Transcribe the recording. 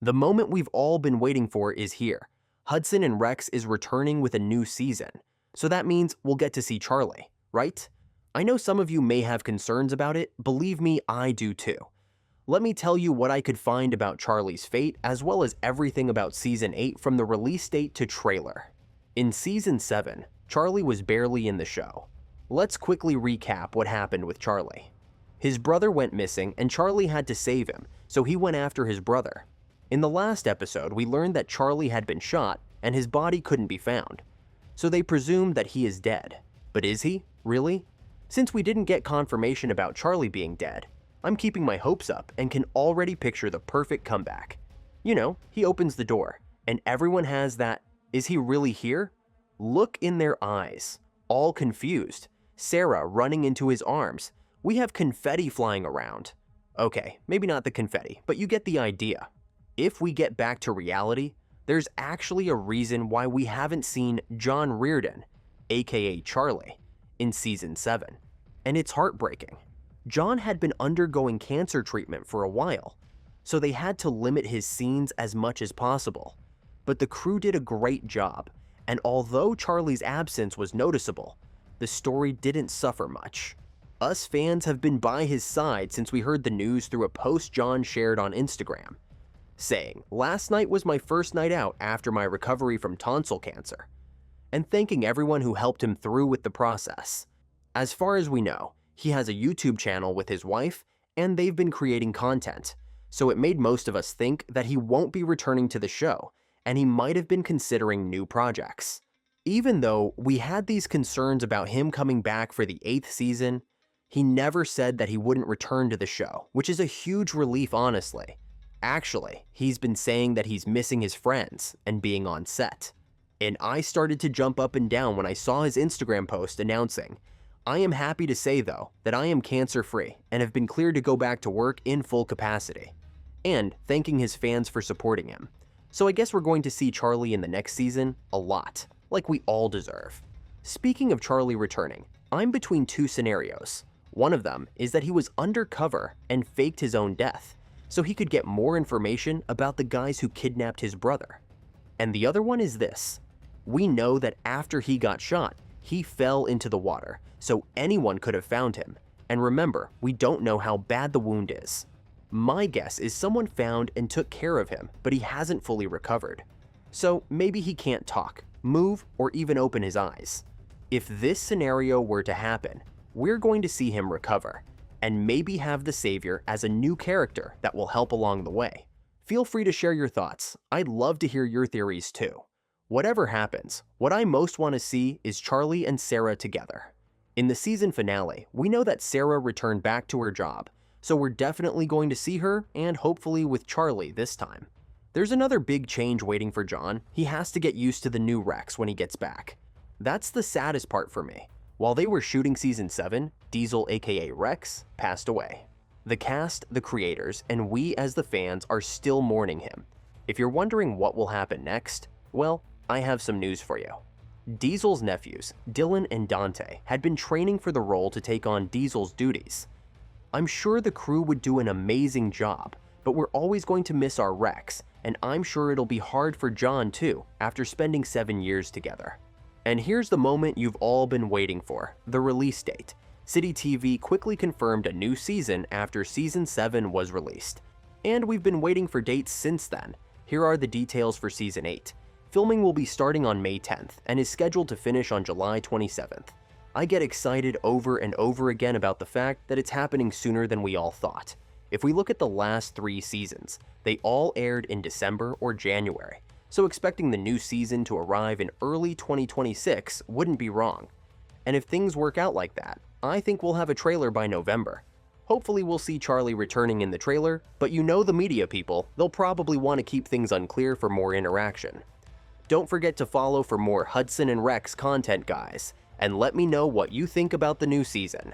The moment we've all been waiting for is here. Hudson and Rex is returning with a new season. So that means we'll get to see Charlie, right? I know some of you may have concerns about it. Believe me, I do too. Let me tell you what I could find about Charlie's fate, as well as everything about Season 8 from the release date to trailer. In Season 7, Charlie was barely in the show. Let's quickly recap what happened with Charlie. His brother went missing and Charlie had to save him, so he went after his brother. In the last episode, we learned that Charlie had been shot and his body couldn't be found. So they presumed that he is dead. But is he? Really? Since we didn't get confirmation about Charlie being dead, I'm keeping my hopes up and can already picture the perfect comeback. You know, he opens the door, and everyone has that, "Is he really here?" Look in their eyes, all confused. Sarah running into his arms. We have confetti flying around. Okay, maybe not the confetti, but you get the idea. If we get back to reality, there's actually a reason why we haven't seen John Reardon, aka Charlie, in Season 7. And it's heartbreaking. John had been undergoing cancer treatment for a while, so they had to limit his scenes as much as possible. But the crew did a great job, and although Charlie's absence was noticeable, the story didn't suffer much. Us fans have been by his side since we heard the news through a post John shared on Instagram, saying, "Last night was my first night out after my recovery from tonsil cancer," and thanking everyone who helped him through with the process. As far as we know, he has a YouTube channel with his wife, and they've been creating content, so it made most of us think that he won't be returning to the show, and he might have been considering new projects. Even though we had these concerns about him coming back for the 8th season, he never said that he wouldn't return to the show, which is a huge relief, honestly. Actually, he's been saying that he's missing his friends and being on set. And I started to jump up and down when I saw his Instagram post announcing, "I am happy to say though that I am cancer-free and have been cleared to go back to work in full capacity," and thanking his fans for supporting him. So I guess we're going to see Charlie in the next season a lot, like we all deserve. Speaking of Charlie returning, I'm between two scenarios. One of them is that he was undercover and faked his own death, so he could get more information about the guys who kidnapped his brother. And the other one is this. We know that after he got shot, he fell into the water, so anyone could have found him. And remember, we don't know how bad the wound is. My guess is someone found and took care of him, but he hasn't fully recovered. So maybe he can't talk, move, or even open his eyes. If this scenario were to happen, we're going to see him recover, and maybe have the Savior as a new character that will help along the way. Feel free to share your thoughts. I'd love to hear your theories too. Whatever happens, what I most want to see is Charlie and Sarah together. In the season finale, we know that Sarah returned back to her job, so we're definitely going to see her, and hopefully with Charlie this time. There's another big change waiting for John. He has to get used to the new Rex when he gets back. That's the saddest part for me. While they were shooting Season 7, Diesel aka Rex passed away. The cast, the creators, and we as the fans are still mourning him. If you're wondering what will happen next, well, I have some news for you. Diesel's nephews, Dylan and Dante, had been training for the role to take on Diesel's duties. I'm sure the crew would do an amazing job, but we're always going to miss our Rex, and I'm sure it'll be hard for John too, after spending 7 years together. And here's the moment you've all been waiting for, the release date. City TV quickly confirmed a new season after Season 7 was released. And we've been waiting for dates since then. Here are the details for Season 8. Filming will be starting on May 10th and is scheduled to finish on July 27th. I get excited over and over again about the fact that it's happening sooner than we all thought. If we look at the last 3 seasons, they all aired in December or January. So expecting the new season to arrive in early 2026 wouldn't be wrong. And if things work out like that, I think we'll have a trailer by November. Hopefully we'll see Charlie returning in the trailer, but you know the media people, they'll probably want to keep things unclear for more interaction. Don't forget to follow for more Hudson and Rex content, guys, and let me know what you think about the new season.